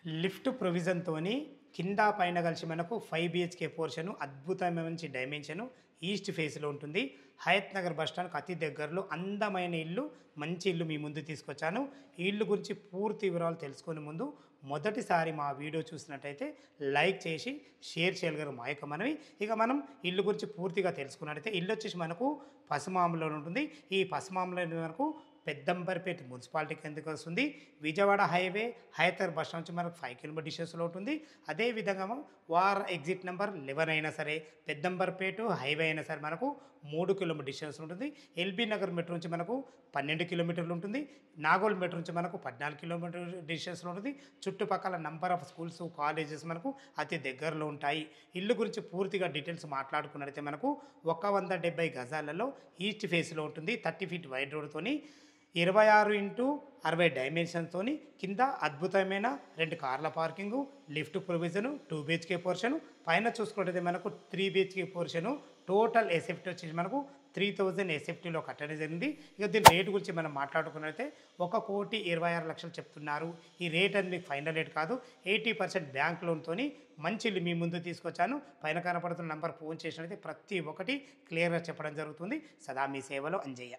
Lift ప్రొవిజన్‌తోని కింద, పైన కలిసి మనకు 5 బీహెచ్‌కే పోర్షను అద్భుతమైన మంచి డైమెన్షను ఈస్ట్ ఫేస్‌లో ఉంటుంది. హయత్ నగర్ బస్ స్టాండ్‌కి అతి దగ్గరలో అందమైన ఇల్లు, మంచి ఇల్లు మీ ముందుకు తీసుకొచ్చాను. ఈ ఇల్లు గురించి పూర్తి వివరాలు తెలుసుకునే ముందు మొదటిసారి మా వీడియో చూసినట్టయితే లైక్ చేసి షేర్ చేయగలరు మా యొక్క మనవి. ఇక మనం ఇల్లు గురించి పూర్తిగా తెలుసుకున్నట్టయితే ఇల్లు వచ్చేసి మనకు పసుమాములో ఉంటుంది. ఈ పసుమాములో మనకు పెద్దంబర్పేట మున్సిపాలిటీ కిందకి వస్తుంది. విజయవాడ హైవే హయతర్ బస్ స్టాండ్ నుంచి మనకు 5 కిలోమీటర్ డిస్టెన్స్లో ఉంటుంది. అదేవిధంగా వార్ ఎగ్జిట్ నెంబర్ 11 అయినా సరే, పెద్దంబర్పేట హైవే అయినా సరే మనకు 3 కిలోమీటర్ డిస్టెన్స్ ఉంటుంది. ఎల్బీ నగర్ మెట్రో నుంచి మనకు 12 కిలోమీటర్లు ఉంటుంది. నాగోల్ మెట్రో నుంచి మనకు 14 కిలోమీటర్ డిస్టెన్స్లో ఉంటుంది. చుట్టుపక్కల నంబర్ ఆఫ్ స్కూల్స్, కాలేజెస్ మనకు అతి దగ్గరలో ఉంటాయి. ఇల్లు గురించి పూర్తిగా డీటెయిల్స్ మాట్లాడుకున్నట్లయితే మనకు 170 గజాలలో ఈస్ట్ ఫేస్లో ఉంటుంది. 30 ఫీట్ వైడ్ రోడ్తోని 26x60 డైమెన్షన్తోని కింద అద్భుతమైన 2 కార్ల parking, lift provision, 2 BHK portion, పైన చూసుకున్నట్టయితే మనకు 3 బీహెచ్‌కే పోర్షను. టోటల్ ఎసెప్ట్ వచ్చేసి మనకు 3000 ఎసెప్టీలో కట్టడం జరిగింది. ఇక దీని రేటు గురించి మనం మాట్లాడుకున్నట్లయితే 1,26,00,000 చెప్తున్నారు. ఈ రేట్ అనేది మీకు ఫైనల్ రేట్ కాదు. 80% బ్యాంక్ లోన్‌తోని మంచి ఇల్లు మీ ముందు తీసుకొచ్చాను. పైన కనపడుతున్న నంబర్ ఫోన్ చేసినట్లయితే ప్రతి ఒక్కటి క్లియర్‌గా చెప్పడం జరుగుతుంది. సదా మీ సేవలో అంజయ్య.